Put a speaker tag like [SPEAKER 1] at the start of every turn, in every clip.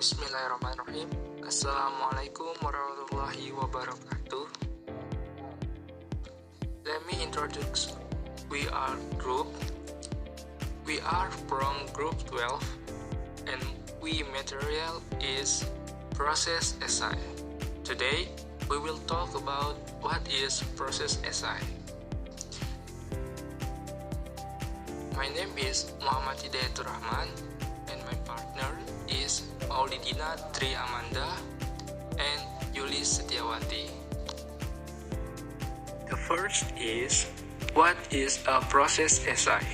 [SPEAKER 1] Bismillahirrahmanirrahim. Assalamualaikum warahmatullahi wabarakatuh. Let me introduce. We are from group 12 and material is process SI. Today we will talk about what is process SI. My name is Hidayatur Rahman and my partner is Maulidina Tri Amanda and Yulis Setiawati. The first is, what is a process SI?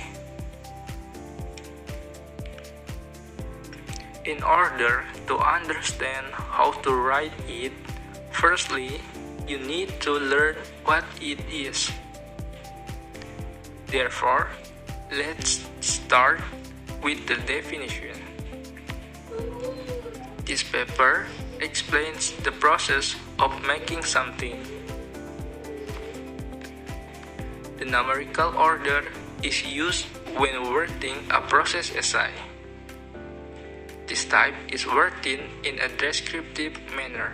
[SPEAKER 1] In order to understand how to write it, firstly, you need to learn what it is. Therefore, let's start with the definition. This paper explains the process of making something. The numerical order is used when wording a process SI. This type is worded in a descriptive manner.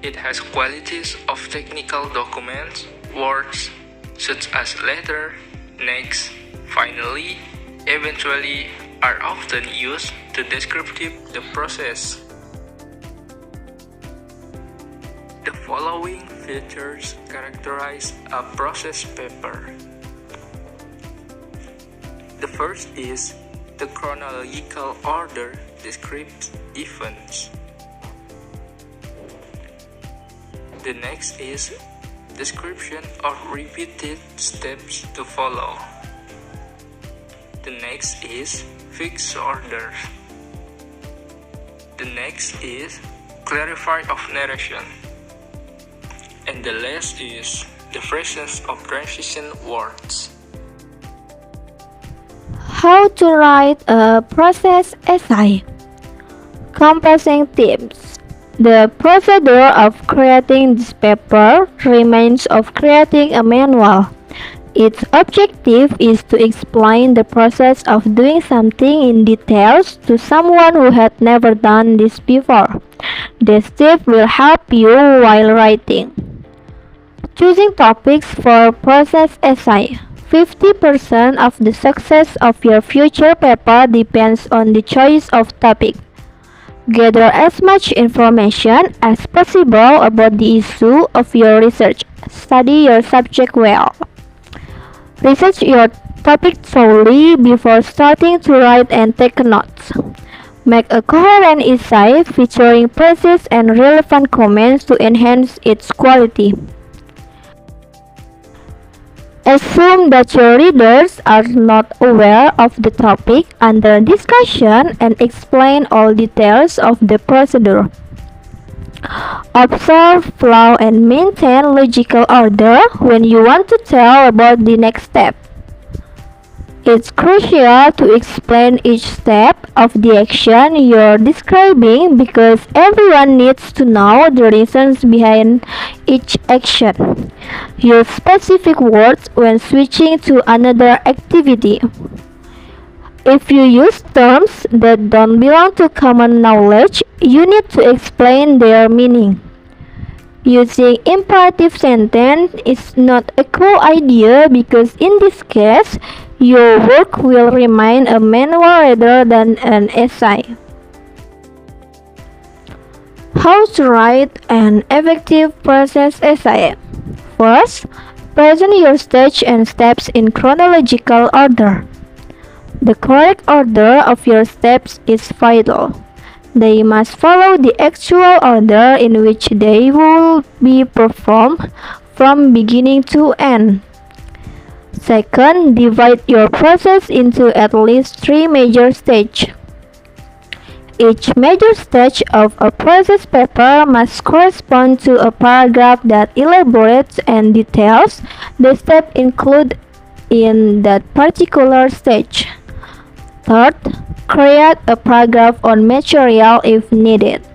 [SPEAKER 1] It has qualities of technical documents, words such as letter, next, finally, eventually are often used to describe the process. The following features characterize a process paper. The first is the chronological order describes events. The next is description of repeated steps to follow. The next is fixed order. The next is clarify of narration. And the last is the phrases of transition words.
[SPEAKER 2] How to write a process SI. Composing themes. The procedure of creating this paper remains of creating a manual. Its objective is to explain the process of doing something in details to someone who had never done this before. This tip will help you while writing. Choosing topics for process SI. 50% of the success of your future paper depends on the choice of topic. Gather as much information as possible about the issue of your research. Study your subject well. Research your topic thoroughly before starting to write and take notes. Make a coherent essay featuring precise and relevant comments to enhance its quality. Assume that your readers are not aware of the topic under discussion and explain all details of the procedure. Observe, flow, and maintain logical order when you want to tell about the next step. It's crucial to explain each step of the action you're describing because everyone needs to know the reasons behind each action. Use specific words when switching to another activity. If you use terms that don't belong to common knowledge, you need to explain their meaning. Using imperative sentence is not a cool idea because in this case, your work will remain a manual rather than an essay. How to write an effective process essay. First, present your stage and steps in chronological order. The correct order of your steps is vital. They must follow the actual order in which they will be performed from beginning to end. Second, divide your process into at least 3 major stages. Each major stage of a process paper must correspond to a paragraph that elaborates and details the steps included in that particular stage. Third, create a paragraph on material if needed.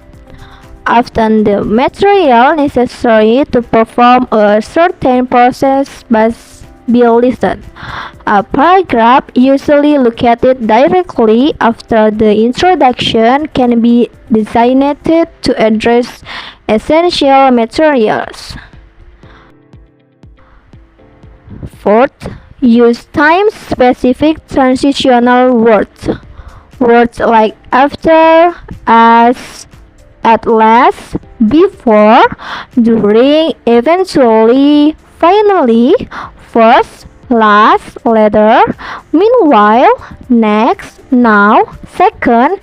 [SPEAKER 2] Often the material necessary to perform a certain process be listened. A paragraph, usually located directly after the introduction, can be designated to address essential materials. Fourth, use time-specific transitional words. Words like after, as, at last, before, during, eventually, finally, first, last, later, meanwhile, next, now, second,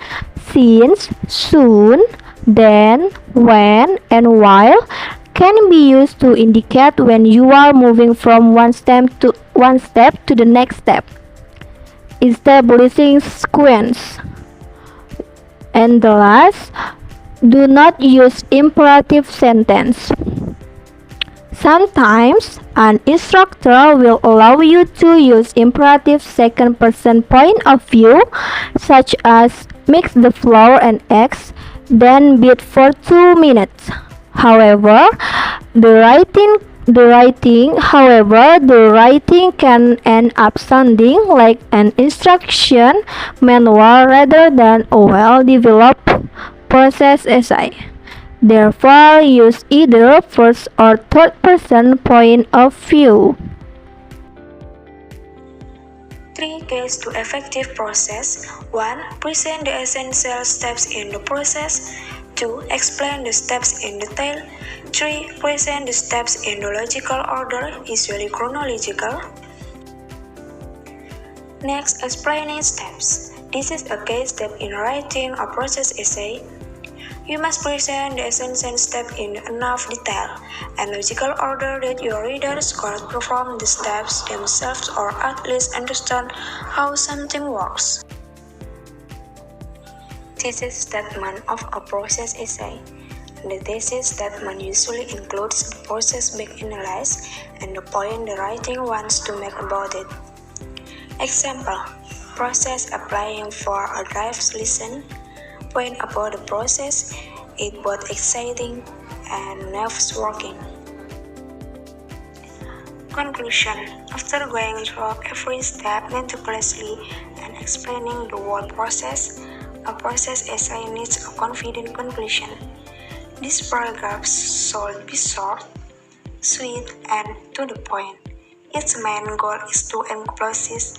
[SPEAKER 2] since, soon, then, when, and while can be used to indicate when you are moving from one step to the next step. Establishing sequence. And the last, do not use imperative sentence. Sometimes, an instructor will allow you to use imperative second-person point of view, such as mix the flour and eggs, then beat for 2 minutes. However, the writing can end up sounding like an instruction manual rather than a well-developed process essay. Therefore, use either first or third person point of view.
[SPEAKER 3] 3 keys to effective process. 1. Present the essential steps in the process. 2. Explain the steps in detail. 3. Present the steps in the logical order, usually chronological. Next, explaining steps. This is a key step in writing a process essay. You must present the essential step in enough detail and logical order that your readers could perform the steps themselves or at least understand how something works. Thesis statement of a process essay. The thesis statement usually includes the process being analyzed and the point the writer wants to make about it. Example: process applying for a driver's license. Point about the process, it both exciting and nerve-wracking. Conclusion: after going through every step meticulously and explaining the whole process, a process essay needs a confident conclusion. These paragraphs should be short, sweet, and to the point. Its main goal is to encompass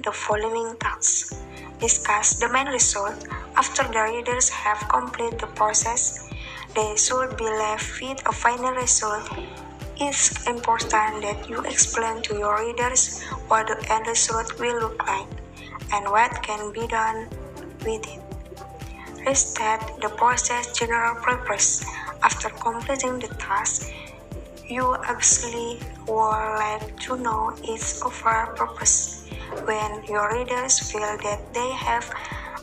[SPEAKER 3] the following tasks. Discuss the main result. After the readers have completed the process, they should be left with a final result. It's important that you explain to your readers what the end result will look like and what can be done with it. Restate the process general purpose. After completing the task, you obviously would like to know its overall purpose. When your readers feel that they have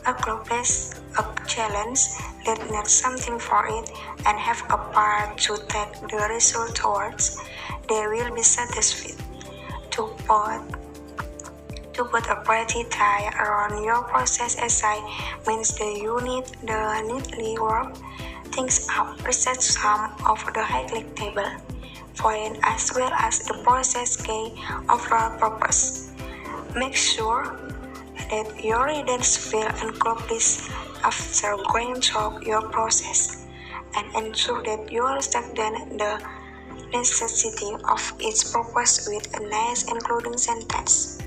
[SPEAKER 3] accomplished a challenge, that need something for it, and have a part to take the result towards, they will be satisfied. To put a pretty tie around your process essay means that you need to neatly work things up, research some of the highlight table, point as well as the process key overall purpose. Make sure that your readers feel accomplished after going through your process, and ensure that you understand the necessity of its purpose with a nice including sentence.